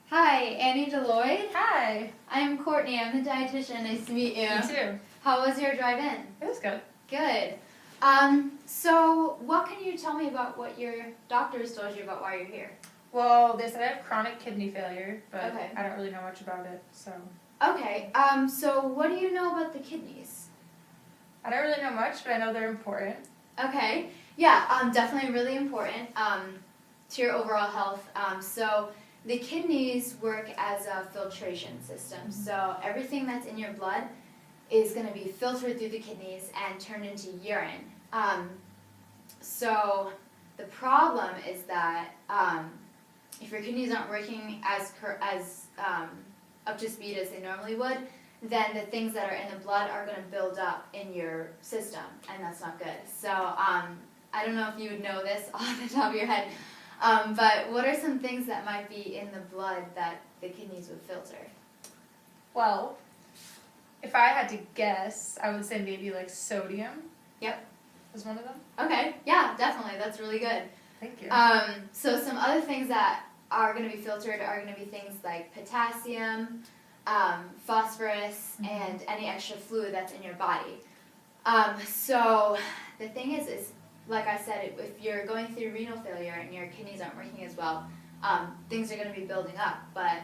Hi, Annie Deloyd. Hi. I'm Courtney. I'm the dietitian. Nice to meet you. Me too. How was your drive-in? It was good. Good. So what can you tell me about what your doctors told you about why you're here? Well, they said I have chronic kidney failure, but Okay. I don't really know much about it, so. Okay. So what do you know about the kidneys? I don't really know much, but I know they're important. Okay. Yeah. Definitely really important. To your overall health. So the kidneys work as a filtration system. So everything that's in your blood is going to be filtered through the kidneys and turned into urine. So the problem is that if your kidneys aren't working as up to speed as they normally would, then the things that are in the blood are going to build up in your system, and that's not good. So I don't know if you would know this off the top of your head, but what are some things that might be in the blood that the kidneys would filter? Well, if I had to guess, I would say maybe like sodium. Yep. Was one of them. Okay, yeah, definitely. That's really good. Thank you. So some other things that are going to be filtered are going to be things like potassium, phosphorus, and any extra fluid that's in your body. So the thing is like I said, if you're going through renal failure and your kidneys aren't working as well, things are going to be building up. But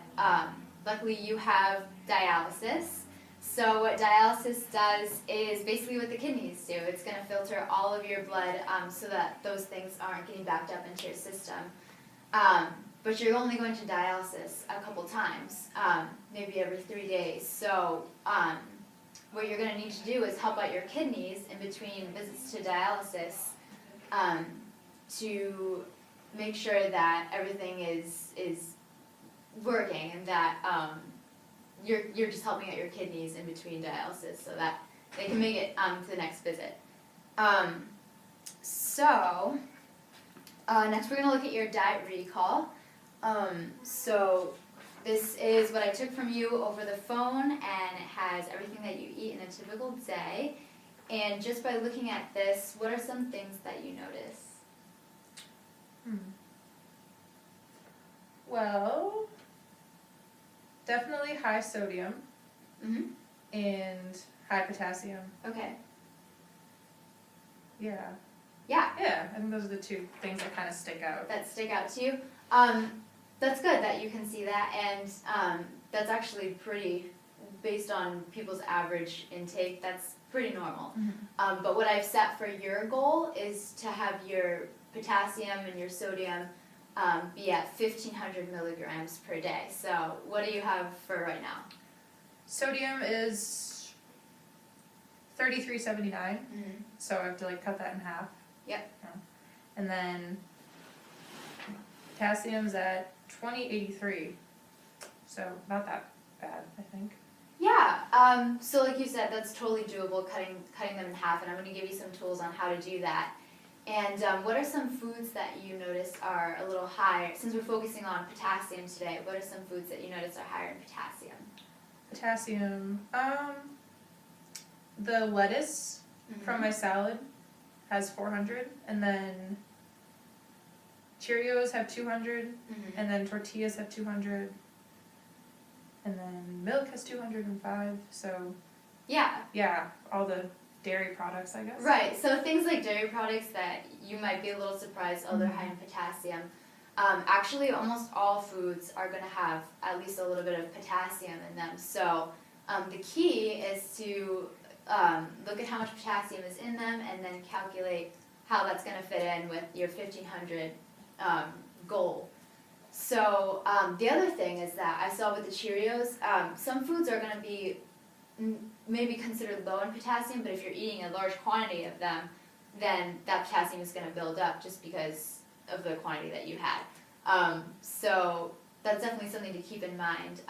luckily you have dialysis. So what dialysis does is basically what the kidneys do. It's going to filter all of your blood so that those things aren't getting backed up into your system. But you're only going to dialysis a couple times, maybe every 3 days. So what you're going to need to do is help out your kidneys in between visits to dialysis to make sure that everything is working and that you're just helping out your kidneys in between dialysis so that they can make it to the next visit. So next we're going to look at your diet recall. So this is what I took from you over the phone, and it has everything that you eat in a typical day. And just by looking at this, what are some things that you notice? Well, definitely high sodium and high potassium. Okay. Yeah. Yeah. Yeah, I think those are the two things that kind of stick out. That stick out to you. That's good that you can see that, and that's actually pretty, based on people's average intake, that's pretty normal. But what I've set for your goal is to have your potassium and your sodium be at 1,500 milligrams per day. So what do you have for right now? Sodium is 33.79, so I have to cut that in half. Yep. And then potassium's at 20.83, so not that bad, I think. Yeah, so like you said, that's totally doable, cutting them in half, and I'm going to give you some tools on how to do that. And what are some foods that you notice are a little higher? Since we're focusing on potassium today, what are some foods that you notice are higher in potassium? Potassium, the lettuce from my salad has 400, and then Cheerios have 200, and then tortillas have 200, and then milk has 205, so yeah, all the dairy products, I guess. Right, so things like dairy products that you might be a little surprised, they're high in potassium. Actually, almost all foods are going to have at least a little bit of potassium in them. So the key is to look at how much potassium is in them and then calculate how that's going to fit in with your 1,500 goal. So the other thing is that I saw with the Cheerios, some foods are going to be maybe considered low in potassium, but if you're eating a large quantity of them, then that potassium is going to build up just because of the quantity that you had. So that's definitely something to keep in mind.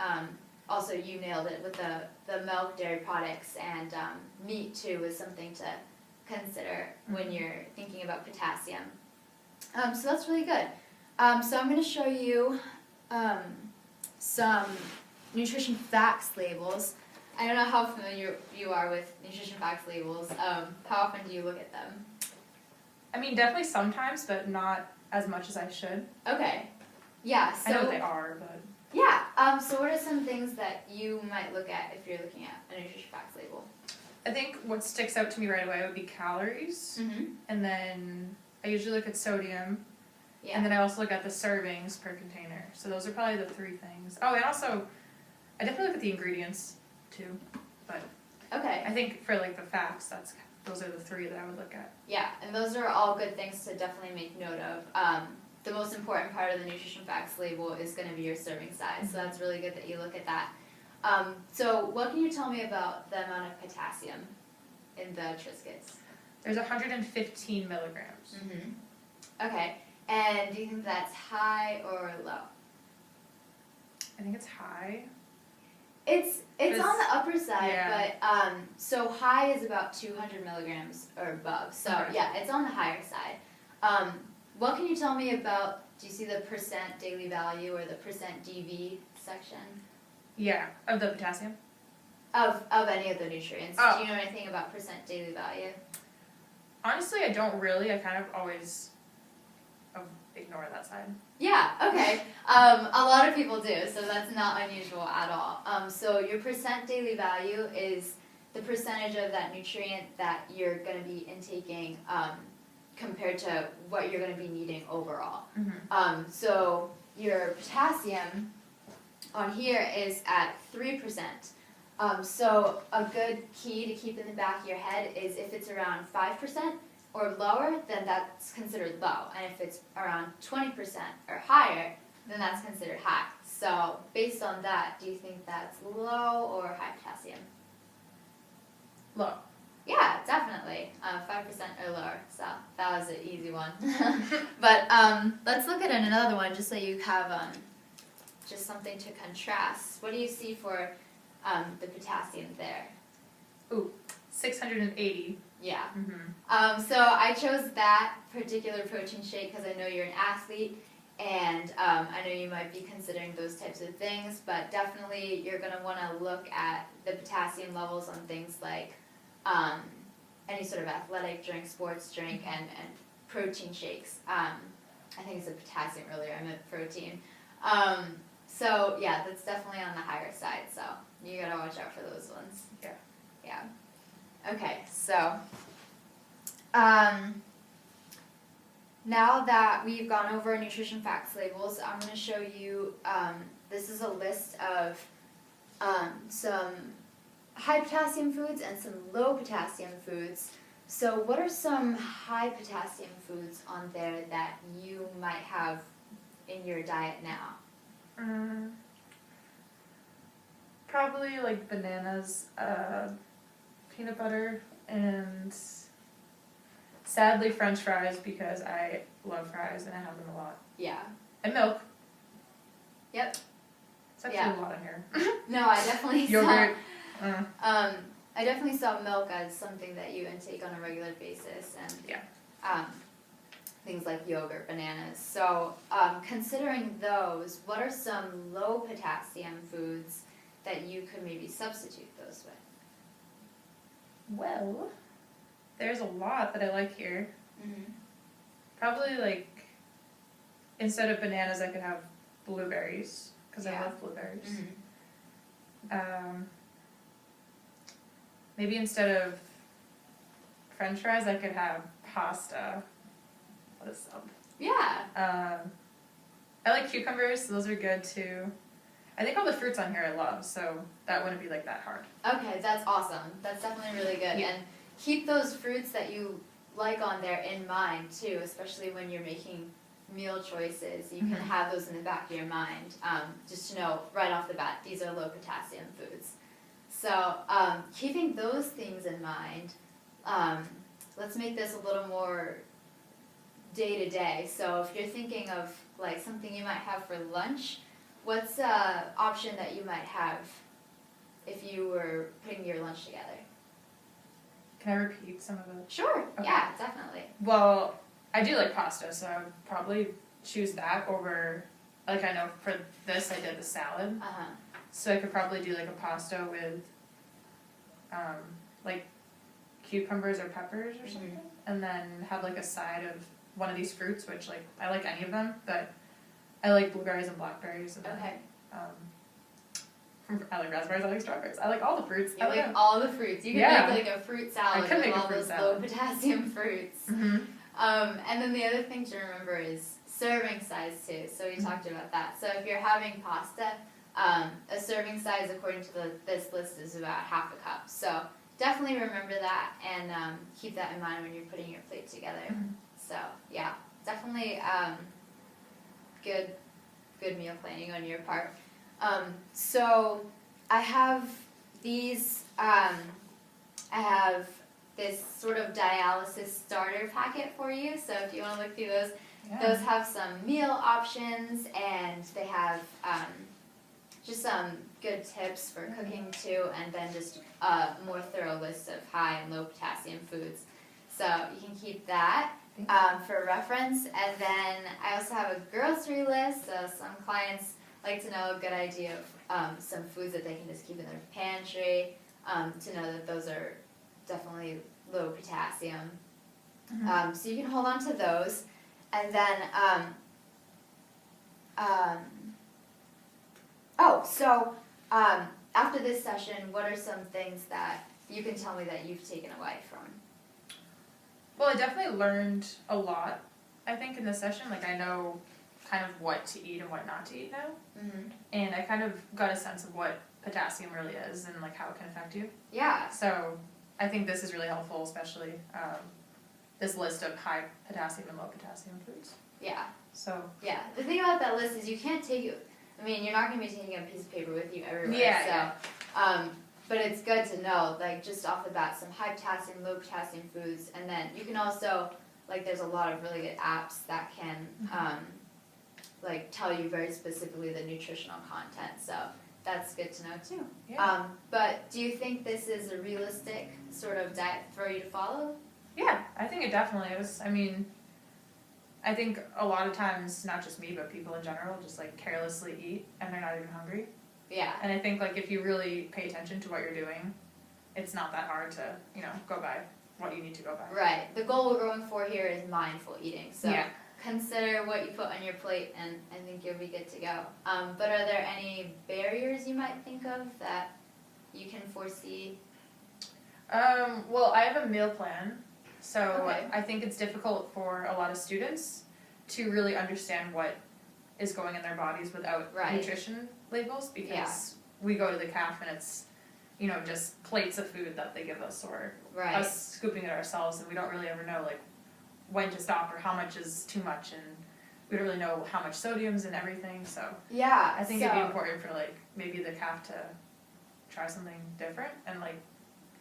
Also, you nailed it with the milk, dairy products, and meat too is something to consider when you're thinking about potassium. So that's really good. So I'm going to show you some nutrition facts labels. I don't know how familiar you are with nutrition facts labels. How often do you look at them? I mean, definitely sometimes, but not as much as I should. Okay. Yeah, so... I know what they are, but... Yeah, So what are some things that you might look at if you're looking at a nutrition facts label? I think what sticks out to me right away would be calories. Mm-hmm. And then I usually look at sodium. Yeah. And then I also look at the servings per container. So those are probably the 3 things. Oh, and also, I definitely look at the ingredients too. But okay. I think for like the facts, those are the 3 that I would look at. Yeah, and those are all good things to definitely make note of. The most important part of the nutrition facts label is going to be your serving size. So that's really good that you look at that. So what can you tell me about the amount of potassium in the Triscuits? There's 115 milligrams. Mm-hmm. Okay, and do you think that's high or low? I think it's high. It's on the upper side, yeah. but so high is about 200 milligrams or above. So okay. yeah, it's on the higher side. What can you tell me about? Do you see the percent daily value or the percent DV section? Yeah, of the potassium? Of any of the nutrients. Oh. Do you know anything about percent daily value? Honestly, I don't really. I kind of always ignore that side. Yeah, okay. A lot of people do, so that's not unusual at all. So your percent daily value is the percentage of that nutrient that you're going to be intaking compared to what you're going to be needing overall. Mm-hmm. So your potassium on here is at 3%. So a good key to keep in the back of your head is if it's around 5% or lower, then that's considered low. And if it's around 20% or higher, then that's considered high. So based on that, do you think that's low or high potassium? Low. Yeah, definitely. 5% or lower. So that was an easy one. But let's look at another one just so you have just something to contrast. What do you see for the potassium there? Ooh, 680. Yeah. Mm-hmm. So I chose that particular protein shake because I know you're an athlete, and I know you might be considering those types of things, but definitely you're going to want to look at the potassium levels on things like any sort of athletic drink, sports drink, and protein shakes. I think it's a potassium earlier, I meant protein. So yeah, that's definitely on the higher side, so you got to watch out for those ones. Yeah. Yeah. Okay, so now that we've gone over nutrition facts labels, I'm going to show you, this is a list of some high potassium foods and some low potassium foods. So what are some high potassium foods on there that you might have in your diet now? Probably like bananas, peanut butter, and sadly French fries because I love fries and I have them a lot. Yeah. And milk. Yep. It's actually a lot in here. No, I definitely Yogurt. I definitely saw milk as something that you intake on a regular basis, and things like yogurt, bananas. So considering those, what are some low potassium foods that you could maybe substitute those with? Well, there's a lot that I like here. Mm-hmm. Probably like, instead of bananas, I could have blueberries, because I love blueberries. Mm-hmm. Maybe instead of French fries, I could have pasta. What is sub? Yeah. I like cucumbers, so those are good too. I think all the fruits on here I love, so that wouldn't be like that hard. Okay, that's awesome. That's definitely really good. Yeah. And keep those fruits that you like on there in mind too, especially when you're making meal choices. You can have those in the back of your mind, just to know right off the bat, these are low potassium foods. So keeping those things in mind, let's make this a little more day to day. So if you're thinking of like something you might have for lunch, what's an option that you might have if you were putting your lunch together? Can I repeat some of the... Sure, okay. Yeah, definitely. Well, I do like pasta, so I would probably choose that over, like I know for this I did the salad. Uh-huh. So I could probably do like a pasta with like cucumbers or peppers or something. And then have like a side of one of these fruits, which like I like any of them, but I like blueberries and blackberries. And Okay. I like raspberries, I like strawberries. I like all the fruits. You like all the fruits. You could make like a fruit salad with all those salad. low potassium fruits. Mm-hmm. And then the other thing to remember is serving size too. So we talked about that. So if you're having pasta, a serving size according to this list is about half a cup. So definitely remember that and keep that in mind when you're putting your plate together. Mm-hmm. So yeah, definitely good meal planning on your part. So I have these. I have this sort of dialysis starter packet for you. So if you want to look through those, those have some meal options and they have just some good tips for cooking too, and then just a more thorough list of high and low potassium foods. So you can keep that for reference. And then I also have a grocery list. So some clients like to know a good idea of some foods that they can just keep in their pantry to know that those are definitely low potassium. Mm-hmm. So you can hold on to those. And then, after this session, what are some things that you can tell me that you've taken away from? Well, I definitely learned a lot, I think, in this session. Like, I know kind of what to eat and what not to eat now. Mm-hmm. And I kind of got a sense of what potassium really is and, like, how it can affect you. Yeah. So I think this is really helpful, especially this list of high potassium and low potassium foods. Yeah. So. Yeah. The thing about that list is you can't take it. I mean, you're not going to be taking a piece of paper with you everywhere. Yeah. So, but it's good to know, like, just off the bat, some high potassium, low potassium foods, and then you can also, like, there's a lot of really good apps that can, like, tell you very specifically the nutritional content. So that's good to know too. Yeah. But do you think this is a realistic sort of diet for you to follow? Yeah, I think it definitely is. I mean, I think a lot of times, not just me, but people in general, just like carelessly eat and they're not even hungry. Yeah. And I think like if you really pay attention to what you're doing, it's not that hard to, go by what you need to go by. Right. The goal we're going for here is mindful eating. So consider what you put on your plate and I think you'll be good to go. But are there any barriers you might think of that you can foresee? Well, I have a meal plan. So Okay. I think it's difficult for a lot of students to really understand what is going in their bodies without nutrition labels because we go to the CAF and it's, just plates of food that they give us or us scooping it ourselves and we don't really ever know like when to stop or how much is too much and we don't really know how much sodium's in everything. So I think it'd be important for like maybe the CAF to try something different and like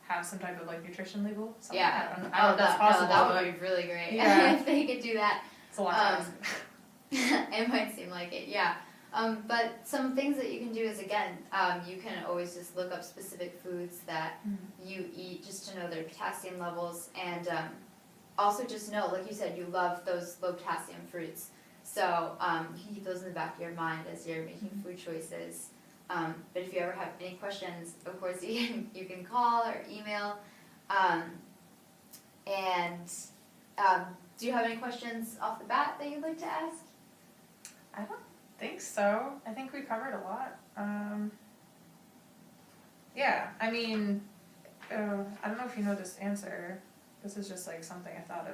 have some type of like nutrition label. I don't know if that's possible. That would be really great if they could do that. It's a lot of It might seem like it, yeah. But some things that you can do is, again, you can always just look up specific foods that you eat just to know their potassium levels. And also just know, like you said, you love those low potassium fruits. So you can keep those in the back of your mind as you're making food choices. But if you ever have any questions, of course, you can call or email. Do you have any questions off the bat that you'd like to ask? I don't think so. I think we covered a lot. I mean, I don't know if you know this answer. This is just like something I thought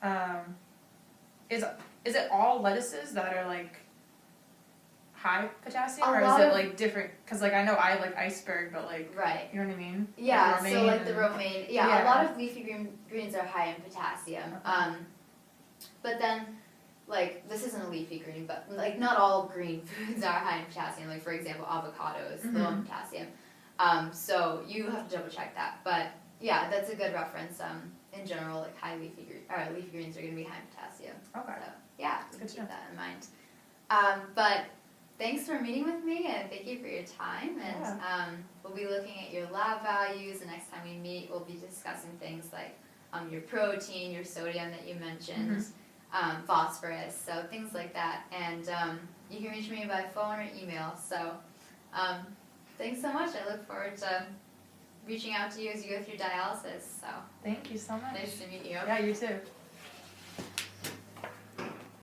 of. Is it all lettuces that are like high potassium, or is it like different? Because like I know I like iceberg, but like you know what I mean? Yeah, like so like the romaine. Yeah, a lot of leafy greens are high in potassium. Okay. But then, like, this isn't a leafy green, but like not all green foods are high in potassium. Like for example, avocado is low in potassium. So you have to double check that. But yeah, that's a good reference. In general, like leafy greens are going to be high in potassium. Okay. So yeah, good to keep that in mind. But thanks for meeting with me, and thank you for your time. And we'll be looking at your lab values. The next time we meet, we'll be discussing things like your protein, your sodium that you mentioned, phosphorus, so things like that. And you can reach me by phone or email. So thanks so much. I look forward to reaching out to you as you go through dialysis. So thank you so much. Nice to meet you. Yeah, you too.